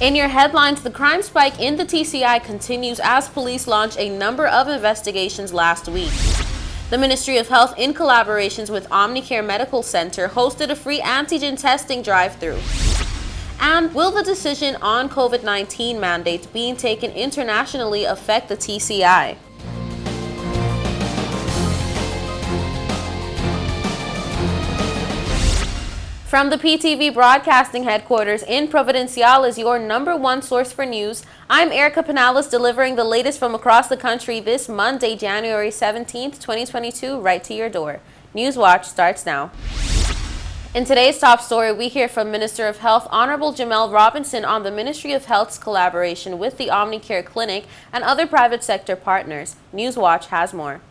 In your headlines, the crime spike in the TCI continues as police launch a number of investigations last week. The Ministry of Health, in collaborations with Omnicare Medical Center, hosted a free antigen testing drive-through. And will the decision on COVID-19 mandates being taken internationally affect the TCI? From the PTV Broadcasting Headquarters in Providencial is your #1 source for news. I'm Erica Pinales, delivering the latest from across the country this Monday, January 17th, 2022, right to your door. Newswatch starts now. In today's top story, we hear from Minister of Health Honorable Jamel Robinson on the Ministry of Health's collaboration with the Omnicare Clinic and other private sector partners. Newswatch has more.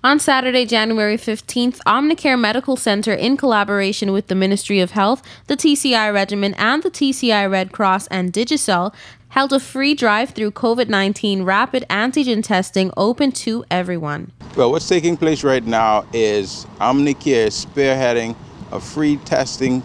On Saturday, January 15th, Omnicare Medical Center, in collaboration with the Ministry of Health, the TCI Regimen, and the TCI Red Cross and Digicel, held a free drive-through COVID-19 rapid antigen testing open to everyone. Well, what's taking place right now is Omnicare spearheading a free testing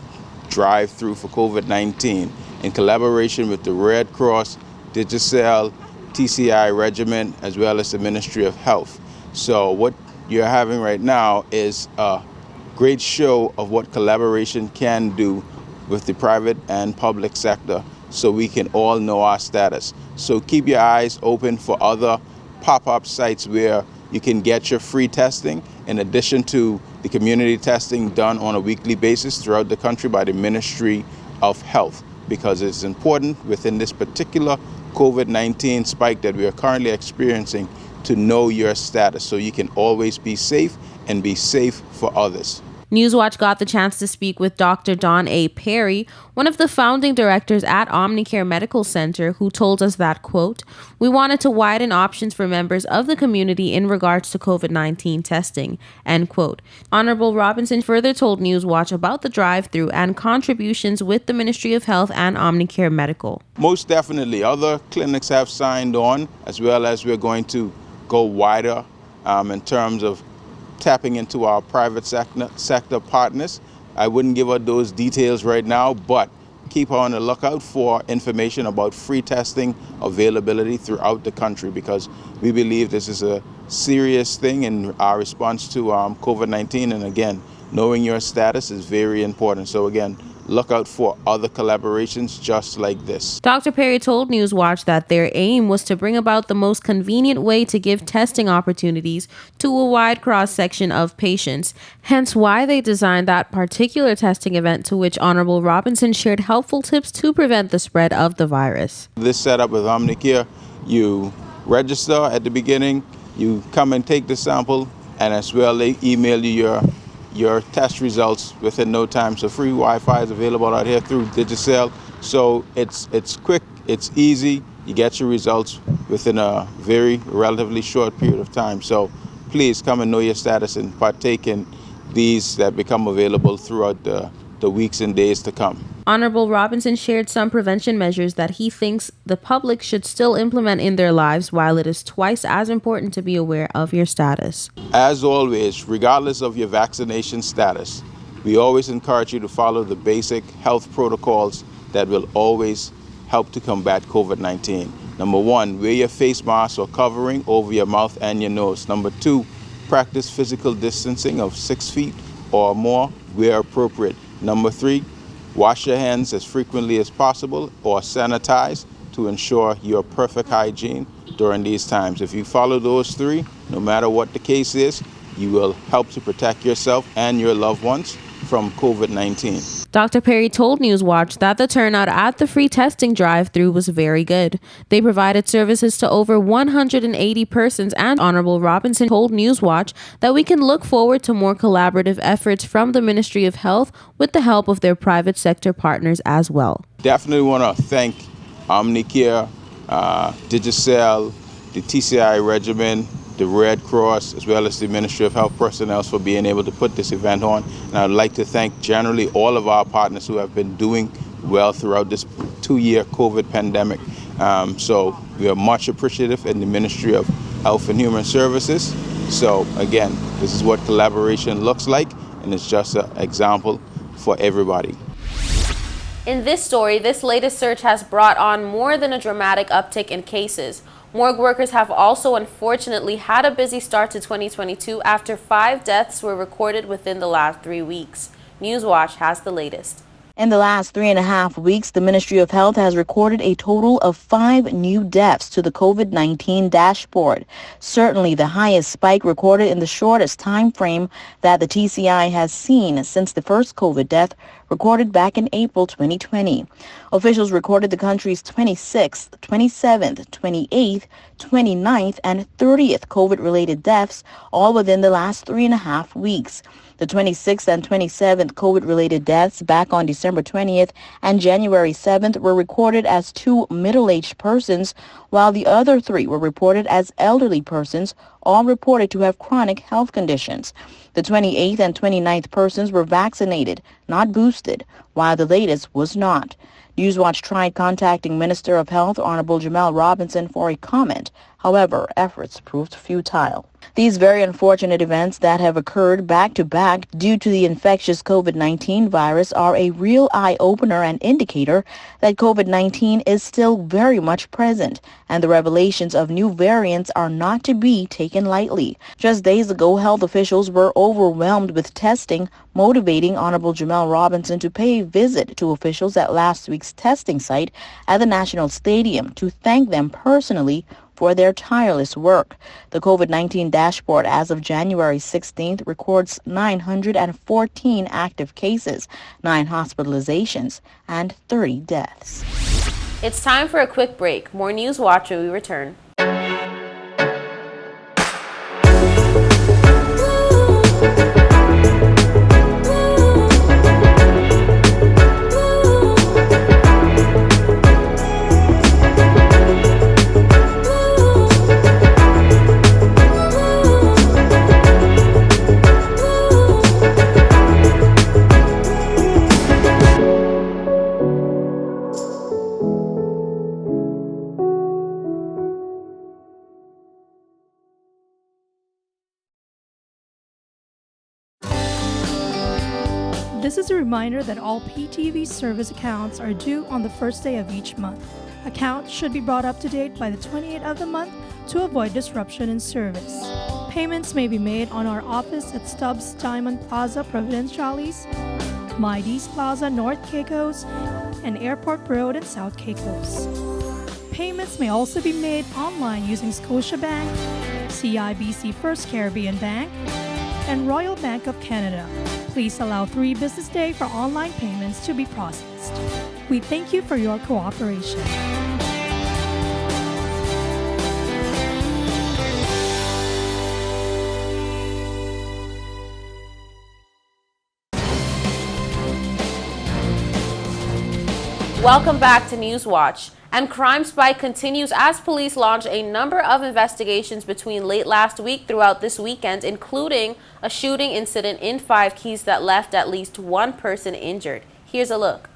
drive-through for COVID-19 in collaboration with the Red Cross, Digicel, TCI Regimen, as well as the Ministry of Health. So what you're having right now is a great show of what collaboration can do with the private and public sector, so we can all know our status. So keep your eyes open for other pop-up sites where you can get your free testing, in addition to the community testing done on a weekly basis throughout the country by the Ministry of Health, because it's important within this particular COVID-19 spike that we are currently experiencing to know your status, so you can always be safe and be safe for others. Newswatch got the chance to speak with Dr. Don A. Perry, one of the founding directors at Omnicare Medical Center, who told us that, quote, "We wanted to widen options for members of the community in regards to COVID-19 testing," end quote. Honorable Robinson further told Newswatch about the drive-through and contributions with the Ministry of Health and Omnicare Medical. Most definitely, other clinics have signed on, as well as we're going to go wider in terms of tapping into our private sector partners. I wouldn't give out those details right now, but keep on the lookout for information about free testing availability throughout the country, because we believe this is a serious thing in our response to COVID-19. And again, knowing your status is very important. So again, look out for other collaborations just like this. Dr. Perry told Newswatch that their aim was to bring about the most convenient way to give testing opportunities to a wide cross-section of patients, hence why they designed that particular testing event, to which Honorable Robinson shared helpful tips to prevent the spread of the virus. This setup with Omnicare, you register at the beginning, you come and take the sample, and as well they email you your test results within no time. So free Wi-Fi is available out here through Digicel. So it's quick, it's easy. You get your results within a very relatively short period of time. So please come and know your status and partake in these that become available throughout the weeks and days to come. Honorable Robinson shared some prevention measures that he thinks the public should still implement in their lives, while it is twice as important to be aware of your status. As always, regardless of your vaccination status, we always encourage you to follow the basic health protocols that will always help to combat COVID-19. Number 1, wear your face mask or covering over your mouth and your nose. Number 2, practice physical distancing of 6 feet or more where appropriate. Number 3, wash your hands as frequently as possible or sanitize to ensure your perfect hygiene during these times. If you follow those 3, no matter what the case is, you will help to protect yourself and your loved ones from COVID-19. Dr. Perry told Newswatch that the turnout at the free testing drive-through was very good. They provided services to over 180 persons, and Honorable Robinson told Newswatch that we can look forward to more collaborative efforts from the Ministry of Health with the help of their private sector partners as well. Definitely want to thank Omnicare, Digicel, the TCI Regimen, the Red Cross, as well as the Ministry of Health personnel for being able to put this event on. And I'd like to thank generally all of our partners who have been doing well throughout this 2-year COVID pandemic. So we are much appreciative in the Ministry of Health and Human Services. So again, this is what collaboration looks like, and it's just an example for everybody. In this story, this latest surge has brought on more than a dramatic uptick in cases. Morgue workers have also unfortunately had a busy start to 2022 after 5 deaths were recorded within the last 3 weeks. Newswatch has the latest. In the last 3.5 weeks, the Ministry of Health has recorded a total of 5 new deaths to the COVID-19 dashboard, certainly the highest spike recorded in the shortest time frame that the TCI has seen since the first COVID death recorded back in April 2020. Officials recorded the country's 26th, 27th, 28th, 29th, and 30th COVID-related deaths, all within the last 3.5 weeks. The 26th and 27th COVID-related deaths back on December 20th and January 7th were recorded as 2 middle-aged persons, while the other 3 were reported as elderly persons, all reported to have chronic health conditions. The 28th and 29th persons were vaccinated, not boosted, while the latest was not. Newswatch tried contacting Minister of Health Honorable Jamal Robinson for a comment. However, efforts proved futile. These very unfortunate events that have occurred back-to-back due to the infectious COVID-19 virus are a real eye-opener and indicator that COVID-19 is still very much present, and the revelations of new variants are not to be taken lightly. Just days ago, health officials were overwhelmed with testing, motivating Honorable Jamal Robinson to pay a visit to officials at last week's testing site at the National Stadium to thank them personally for their tireless work. The COVID-19 dashboard as of January 16th records 914 active cases, 9 hospitalizations, and 30 deaths. It's time for a quick break. More Newswatch when we return. This is a reminder that all PTV service accounts are due on the first day of each month. Accounts should be brought up to date by the 28th of the month to avoid disruption in service. Payments may be made on our office at Stubbs Diamond Plaza, Providenciales, Mides Plaza, North Caicos, and Airport Road in South Caicos. Payments may also be made online using Scotiabank, CIBC First Caribbean Bank, and Royal Bank of Canada. Please allow 3 business days for online payments to be processed. We thank you for your cooperation. Welcome back to Newswatch. And crime spike continues as police launch a number of investigations between late last week throughout this weekend, including a shooting incident in 5 Keys that left at least 1 person injured. Here's a look.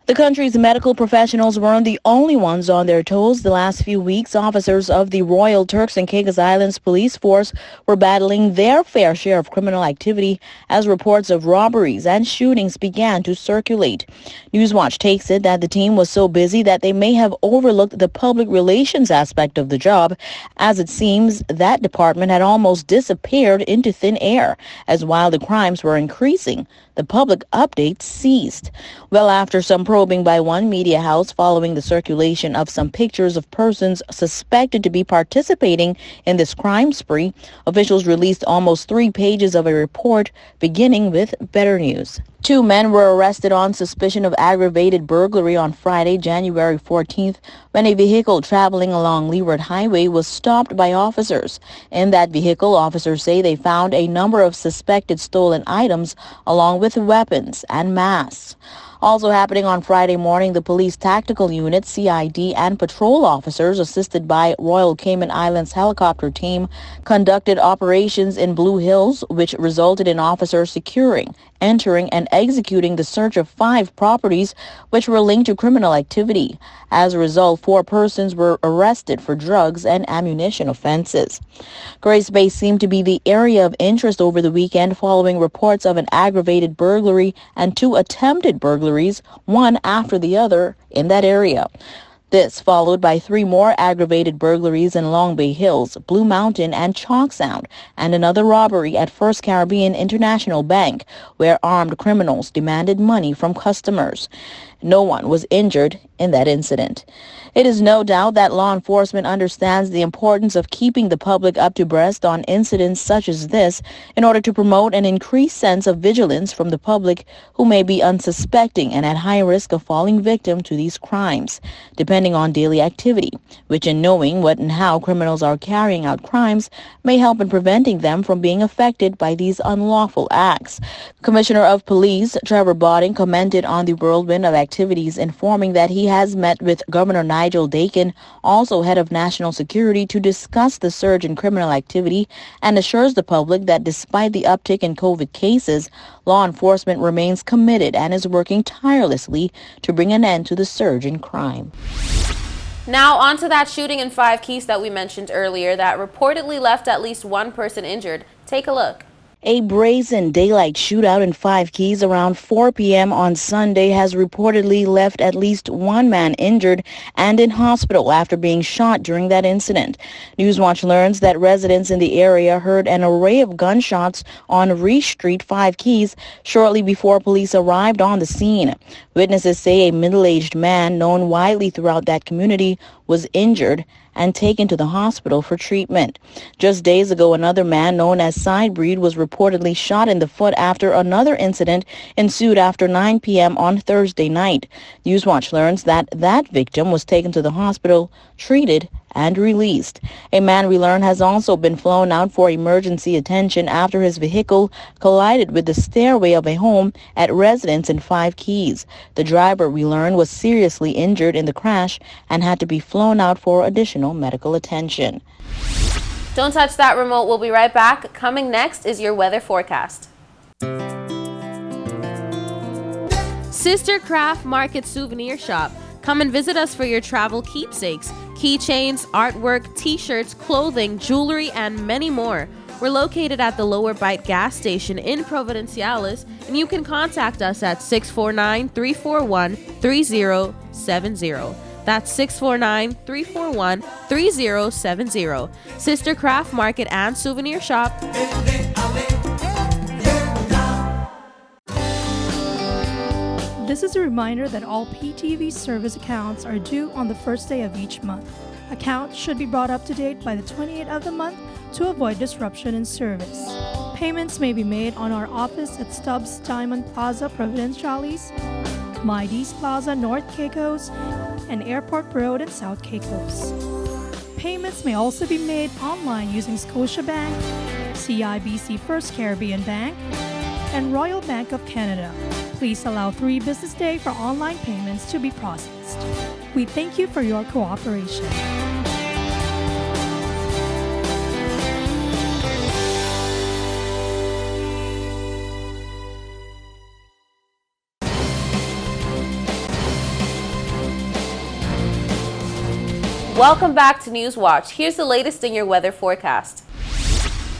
The country's medical professionals weren't the only ones on their toes. The last few weeks, officers of the Royal Turks and Caicos Islands Police Force were battling their fair share of criminal activity as reports of robberies and shootings began to circulate. Newswatch takes it that the team was so busy that they may have overlooked the public relations aspect of the job, as it seems that department had almost disappeared into thin air, as while the crimes were increasing, the public updates ceased. Well, after some probing by one media house following the circulation of some pictures of persons suspected to be participating in this crime spree, officials released almost 3 pages of a report, beginning with better news. 2 men were arrested on suspicion of aggravated burglary on Friday, January 14th, when a vehicle traveling along Leeward Highway was stopped by officers. In that vehicle, officers say they found a number of suspected stolen items along with weapons and masks. Also happening on Friday morning, the police tactical unit, CID, and patrol officers assisted by Royal Cayman Islands helicopter team conducted operations in Blue Hills, which resulted in officers securing, entering, and executing the search of 5 properties which were linked to criminal activity. As a result, 4 persons were arrested for drugs and ammunition offenses. Grace Bay seemed to be the area of interest over the weekend following reports of an aggravated burglary and 2 attempted burglaries, one after the other, in that area. This followed by 3 more aggravated burglaries in Long Bay Hills, Blue Mountain, and Chalk Sound, and another robbery at First Caribbean International Bank, where armed criminals demanded money from customers. No one was injured in that incident. It is no doubt that law enforcement understands the importance of keeping the public up to breast on incidents such as this in order to promote an increased sense of vigilance from the public who may be unsuspecting and at high risk of falling victim to these crimes, depending on daily activity, which in knowing what and how criminals are carrying out crimes may help in preventing them from being affected by these unlawful acts. Commissioner of Police Trevor Botting commented on the whirlwind of activities, informing that he has met with Governor Nigel Dakin, also head of national security, to discuss the surge in criminal activity and assures the public that despite the uptick in COVID cases, law enforcement remains committed and is working tirelessly to bring an end to the surge in crime. Now on to that shooting in Five Keys that we mentioned earlier that reportedly left at least 1 person injured. Take a look. A brazen daylight shootout in Five Keys around 4 p.m. on Sunday has reportedly left at least 1 man injured and in hospital after being shot during that incident. Newswatch learns that residents in the area heard an array of gunshots on Reese Street, Five Keys, shortly before police arrived on the scene. Witnesses say a middle-aged man known widely throughout that community was injured and taken to the hospital for treatment. Just days ago, another man known as Sidebreed was reportedly shot in the foot after another incident ensued after 9 p.m. on Thursday night. Newswatch learns that that victim was taken to the hospital, treated, and released. A man, we learn, has also been flown out for emergency attention after his vehicle collided with the stairway of a home at residence in Five Keys. The driver, we learn, was seriously injured in the crash and had to be flown out for additional medical attention. Don't touch that remote. We'll be right back. Coming next is your weather forecast. Sister Craft Market Souvenir Shop. Come and visit us for your travel keepsakes, keychains, artwork, t-shirts, clothing, jewelry, and many more. We're located at the Lower Bight gas station in Providenciales, and you can contact us at 649-341-3070. That's 649-341-3070. Sister Craft Market and Souvenir Shop. This is a reminder that all PTV service accounts are due on the first day of each month. Accounts should be brought up to date by the 28th of the month to avoid disruption in service. Payments may be made on our office at Stubbs Diamond Plaza, Providenciales, Mides Plaza, North Caicos, and Airport Road in South Caicos. Payments may also be made online using Scotiabank, CIBC First Caribbean Bank, and Royal Bank of Canada. Please allow 3 business days for online payments to be processed. We thank you for your cooperation. Welcome back to Newswatch. Here's the latest in your weather forecast.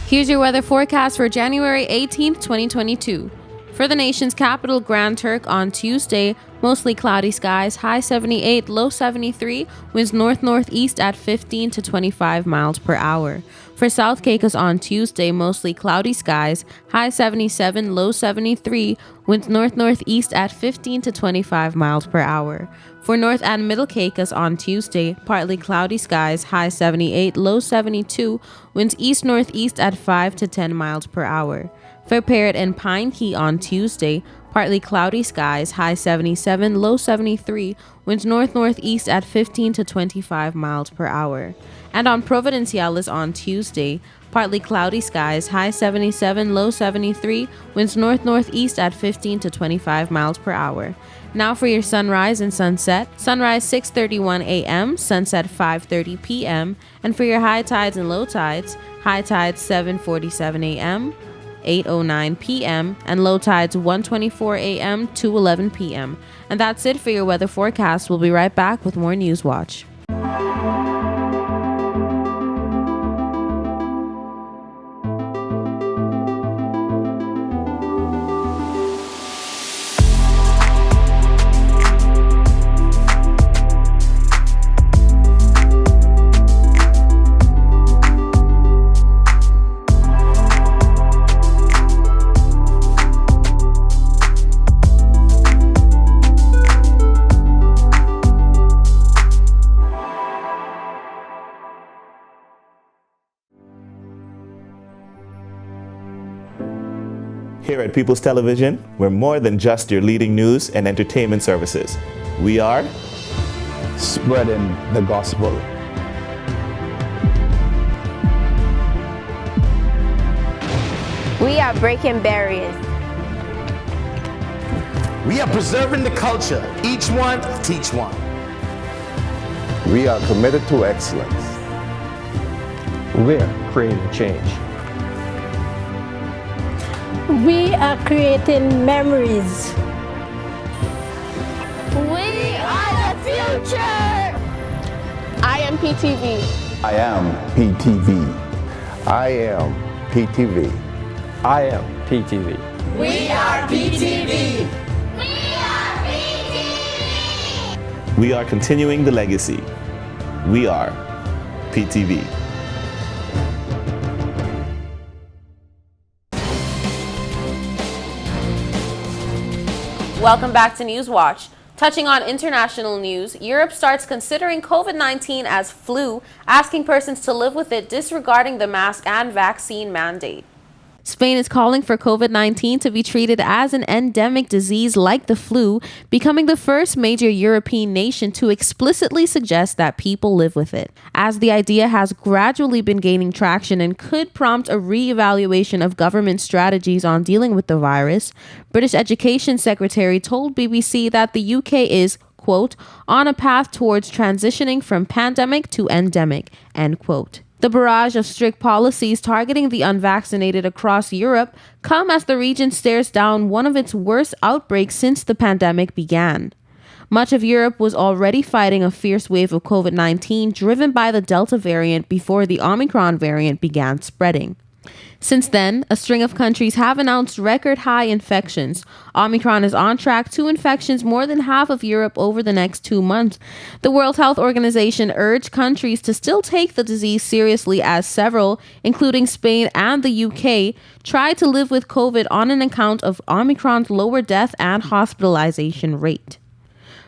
Here's your weather forecast for January 18th, 2022. For the nation's capital, Grand Turk, on Tuesday, mostly cloudy skies, high 78, low 73, winds north-northeast at 15 to 25 miles per hour. For South Caicos on Tuesday, mostly cloudy skies, high 77, low 73, winds north-northeast at 15 to 25 miles per hour. For North and Middle Caicos on Tuesday, partly cloudy skies, high 78, low 72, winds east-northeast at 5 to 10 miles per hour. For Parrot and Pine Key on Tuesday, partly cloudy skies, high 77, low 73, winds north-northeast at 15 to 25 miles per hour. And on Providenciales on Tuesday, Partly cloudy skies, high 77, low 73, winds north-northeast at 15 to 25 miles per hour. Now for your sunrise and sunset. Sunrise 6:31 a.m., sunset 5:30 p.m. And for your high tides and low tides, high tides 7:47 a.m., 8:09 p.m. and low tides 1:24 a.m. to 11 p.m. And that's it for your weather forecast. We'll be right back with more News Watch. Here at People's Television, we're more than just your leading news and entertainment services. We are spreading the gospel. We are breaking barriers. We are preserving the culture. Each one, teach one. We are committed to excellence. We're creating change. We are creating memories. We are the future. I am PTV. I am PTV. I am PTV. I am PTV. We are PTV. We are continuing the legacy. We are PTV. Welcome back to News Watch. Touching on international news, Europe starts considering COVID-19 as flu, asking persons to live with it, disregarding the mask and vaccine mandate. Spain is calling for COVID-19 to be treated as an endemic disease like the flu, becoming the first major European nation to explicitly suggest that people live with it. As the idea has gradually been gaining traction and could prompt a re-evaluation of government strategies on dealing with the virus, British Education Secretary told BBC that the UK is, quote, on a path towards transitioning from pandemic to endemic, end quote. The barrage of strict policies targeting the unvaccinated across Europe come as the region stares down one of its worst outbreaks since the pandemic began. Much of Europe was already fighting a fierce wave of COVID-19 driven by the Delta variant before the Omicron variant began spreading. Since then, a string of countries have announced record high infections. Omicron is on track to infections more than half of Europe over the next 2 months. The World Health Organization urged countries to still take the disease seriously as several, including Spain and the UK, try to live with COVID on an account of Omicron's lower death and hospitalization rate.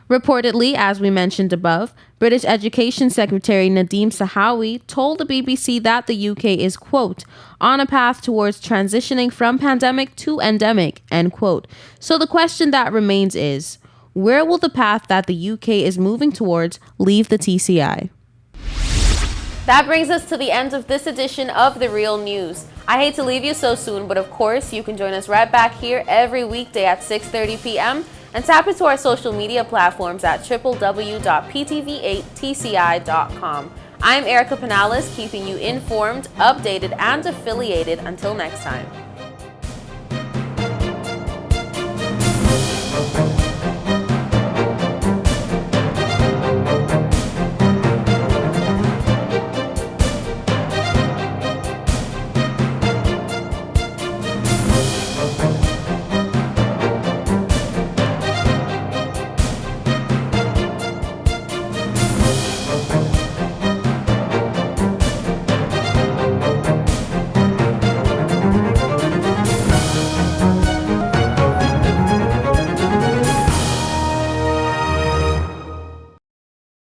Reportedly, as we mentioned above, British Education Secretary Nadhim Zahawi told the BBC that the UK is, quote, on a path towards transitioning from pandemic to endemic, end quote. So the question that remains is, where will the path that the UK is moving towards leave the TCI? That brings us to the end of this edition of The Real News. I hate to leave you so soon, but of course, you can join us right back here every weekday at 6:30 p.m. and tap into our social media platforms at www.ptv8tci.com. I'm Erica Penales, keeping you informed, updated, and affiliated. Until next time.